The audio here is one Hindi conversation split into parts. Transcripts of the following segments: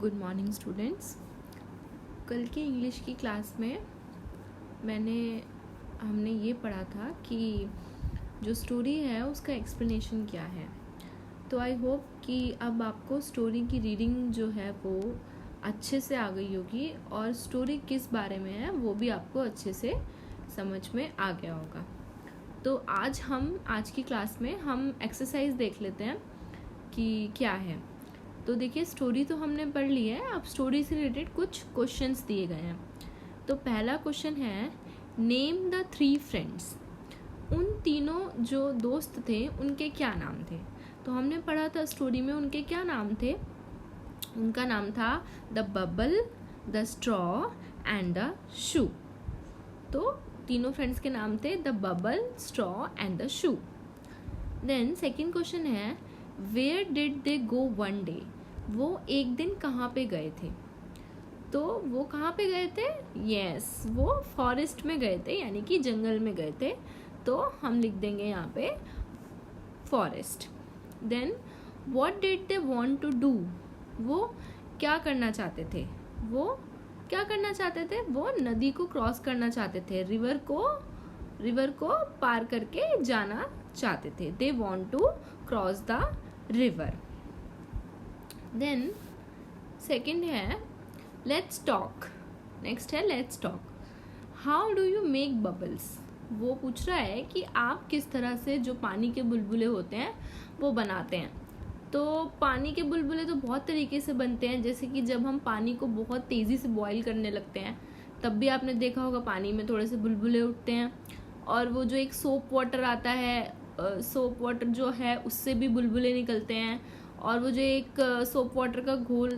Good morning students. कल की इंग्लिश की क्लास में हमने ये पढ़ा था कि जो स्टोरी है उसका एक्सप्लेनेशन क्या है। तो आई होप कि अब आपको स्टोरी की रीडिंग जो है वो अच्छे से आ गई होगी और स्टोरी किस बारे में है वो भी आपको अच्छे से समझ में आ गया होगा। तो आज की क्लास में हम एक्सरसाइज देख लेते हैं कि क्या है। तो देखिए, स्टोरी तो हमने पढ़ ली है, अब स्टोरी से रिलेटेड कुछ क्वेश्चंस दिए गए हैं। तो पहला क्वेश्चन है, नेम द 3 फ्रेंड्स। उन तीनों जो दोस्त थे उनके क्या नाम थे। तो हमने पढ़ा था स्टोरी में उनके क्या नाम थे। उनका नाम था the bubble, the straw and the shoe. तो तीनों फ्रेंड्स के नाम थे the bubble, straw and the shoe. Then second question है, where did they go one day. वो एक दिन कहाँ पे गए थे। तो वो कहाँ पे गए थे, यस वो फॉरेस्ट में गए थे, यानी कि जंगल में गए थे। तो हम लिख देंगे यहाँ पे forest. Then what did they want to do. वो क्या करना चाहते थे। वो नदी को क्रॉस करना चाहते थे, रिवर को पार करके जाना चाहते थे। They want to cross the river. Then second है, लेट्स टॉक। नेक्स्ट है let's talk. How do you make bubbles. वो पूछ रहा है कि आप किस तरह से जो पानी के बुलबुले होते हैं वो बनाते हैं। तो पानी के बुलबुले तो बहुत तरीके से बनते हैं, जैसे कि जब हम पानी को बहुत तेज़ी से बॉईल करने लगते हैं तब भी आपने देखा होगा पानी में थोड़े से बुलबुले उठते हैं। और वो जो एक सोप वाटर आता है, सोप वाटर जो है उससे भी बुलबुले निकलते हैं। और वो जो एक सोप वाटर का घोल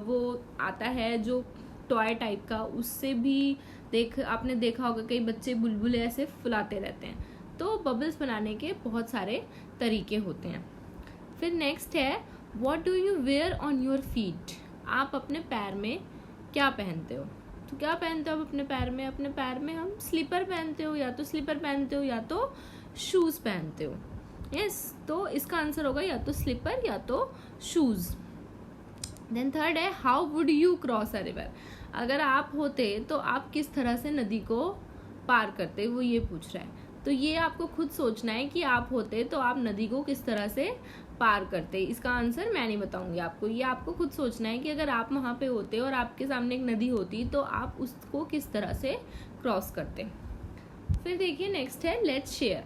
वो आता है जो टॉय टाइप का, उससे भी आपने देखा होगा कई बच्चे बुलबुले ऐसे फुलाते रहते हैं। तो बबल्स बनाने के बहुत सारे तरीके होते हैं। फिर नेक्स्ट है, what do you wear on your feet. आप अपने पैर में क्या पहनते हो। तो क्या पहनते हो आप अपने पैर में। अपने पैर में हम स्लीपर पहनते हो, या तो स्लीपर पहनते हो या तो शूज़ पहनते हो। यस, तो इसका आंसर होगा या तो स्लीपर या तो शूज़। देन थर्ड है, how would you cross a river. अगर आप होते तो आप किस तरह से नदी को पार करते, वो ये पूछ रहा है। तो ये आपको खुद सोचना है कि आप होते तो आप नदी को किस तरह से पार करते। इसका आंसर मैं नहीं बताऊंगी आपको, ये आपको खुद सोचना है कि अगर आप वहाँ पे होते और आपके सामने एक नदी होती तो आप उसको किस तरह से क्रॉस करते। फिर देखिए नेक्स्ट है, let's share.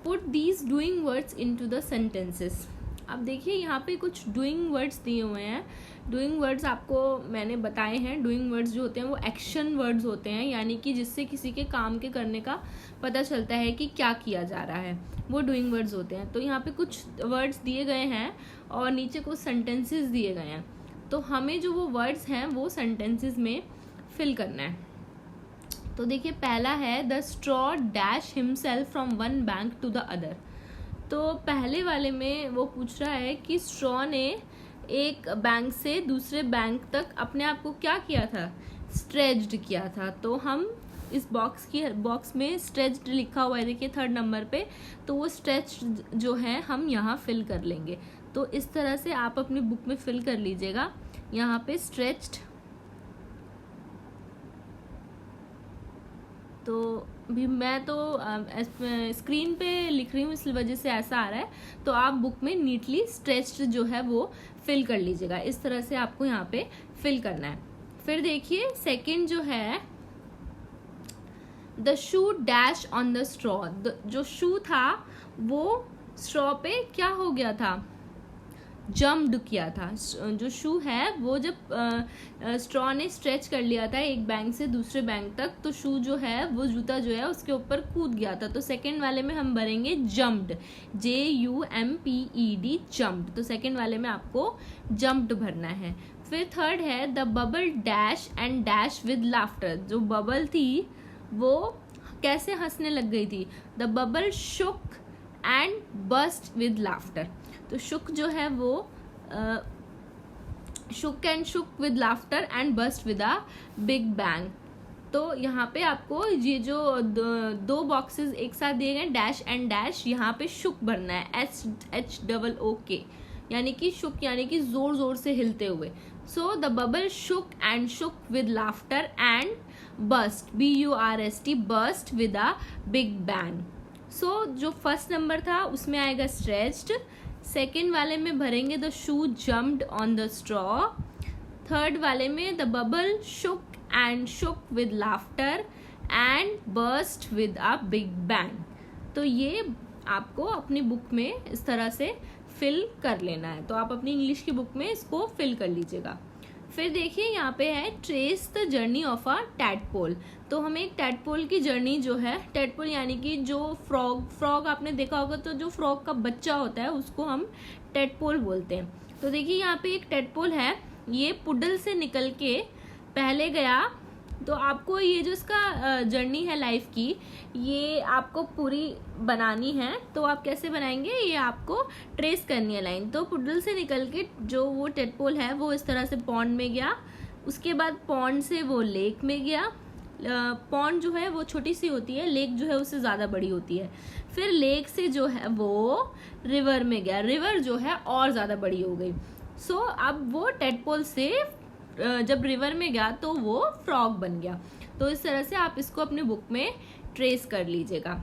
Put these doing words into the sentences. अब देखिए यहाँ पे कुछ डूइंग वर्ड्स दिए हुए हैं। डूइंग वर्ड्स आपको मैंने बताए हैं। डूइंग वर्ड्स जो होते हैं वो एक्शन वर्ड्स होते हैं, यानी कि जिससे किसी के काम के करने का पता चलता है कि क्या किया जा रहा है, वो डूइंग वर्ड्स होते हैं। तो यहाँ पे कुछ वर्ड्स दिए गए हैं और नीचे कुछ सेंटेंसेस दिए गए हैं। तो हमें जो वो वर्ड्स हैं वो सेंटेंसेस में फिल करना है। तो देखिए पहला है, the straw dash himself from one bank to the other. तो पहले वाले में वो पूछ रहा है कि स्ट्रॉ ने एक बैंक से दूसरे बैंक तक अपने आप को क्या किया था, स्ट्रेच्ड किया था। तो हम इस बॉक्स में स्ट्रेच्ड लिखा हुआ है, देखिए थर्ड नंबर पे। तो वो स्ट्रेच्ड जो है हम यहाँ फिल कर लेंगे। तो इस तरह से आप अपनी बुक में फिल कर लीजिएगा। यहाँ पे स्ट्रेच्ड, तो भी मैं तो स्क्रीन पे लिख रही हूँ इस वजह से ऐसा आ रहा है। तो आप बुक में नीटली स्ट्रेच्ड जो है वो फिल कर लीजिएगा। इस तरह से आपको यहाँ पे फिल करना है। फिर देखिए सेकंड जो है, the shoe dash on the straw. जो शू था वो स्ट्रॉ पे क्या हो गया था, जम्प्ड किया था। जो शू है वो जब स्ट्रॉ ने स्ट्रेच कर लिया था एक बैंक से दूसरे बैंक तक, तो शू जो है वो जूता जो है उसके ऊपर कूद गया था। तो सेकंड वाले में हम भरेंगे जम्प्ड, JUMPED, जम्प्ड। तो सेकंड वाले में आपको जम्प्ड भरना है। फिर थर्ड है, the bubble dash and dash with laughter. जो बबल थी वो कैसे हंसने लग गई थी, the bubble shook and burst with laughter. तो शुक जो है वो shook with laughter and burst with a big bang. तो यहाँ पे आपको ये जो दो बॉक्सेस एक साथ दिए गए डैश एंड डैश, यहाँ पे शुक भरना है, SHOOK, यानी कि शुक यानी कि जोर जोर से हिलते हुए। So the bubble shook and shook with laughter and burst, B-U-R-S-T, burst with a big bang. So जो फर्स्ट नंबर था उसमें आएगा stretched, सेकेंड वाले में भरेंगे the shoe jumped on the straw, third वाले में the bubble shook and shook with laughter and burst with a big bang. तो ये आपको अपनी बुक में इस तरह से फिल कर लेना है. तो आप अपनी इंग्लिश की बुक में इसको फिल कर लीजिएगा. फिर देखिए यहाँ पे है trace the journey of a tadpole. तो हमें एक टैडपोल की जर्नी जो है, टैडपोल यानी कि जो फ्रॉग आपने देखा होगा, तो जो फ्रॉग का बच्चा होता है उसको हम टैडपोल बोलते हैं. तो देखिए यहाँ पे एक टैडपोल है, ये पुडल से निकल के पहले गया. तो आपको ये जो इसका जर्नी है लाइफ की, ये आपको पूरी बनानी है. तो आप कैसे बनाएंगे, ये आपको ट्रेस करनी है लाइन. तो पुडल से निकल के जो वो टेडपोल है वो इस तरह से पॉन्ड में गया, उसके बाद पॉन्ड से वो लेक में गया. पॉन्ड जो है वो छोटी सी होती है, लेक जो है उससे ज़्यादा बड़ी होती है. फिर लेक से जो है वो रिवर में गया, रिवर जो है और ज़्यादा बड़ी हो गई. सो अब वो टेडपोल से जब रिवर में गया तो वो फ्रॉग बन गया. तो इस तरह से आप इसको अपने बुक में ट्रेस कर लीजिएगा.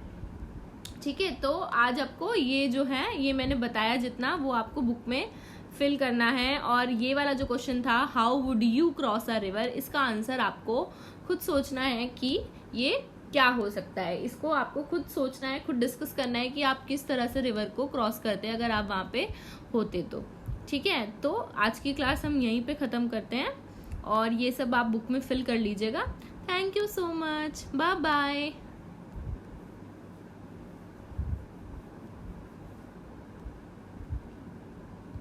ठीक है, तो आज आपको ये जो है, ये मैंने बताया जितना, वो आपको बुक में फिल करना है. और ये वाला जो क्वेश्चन था, how would you cross a river, इसका आंसर आपको खुद सोचना है कि ये क्या हो सकता है. इसको आपको खुद सोचना है, खुद डिस्कस करना है कि आप किस तरह से रिवर को क्रॉस करते हैं अगर आप वहाँ पे होते तो. ठीक है, तो आज की क्लास हम यहीं पे ख़त्म करते हैं और ये सब आप बुक में फिल कर लीजिएगा. Thank you so much, bye bye.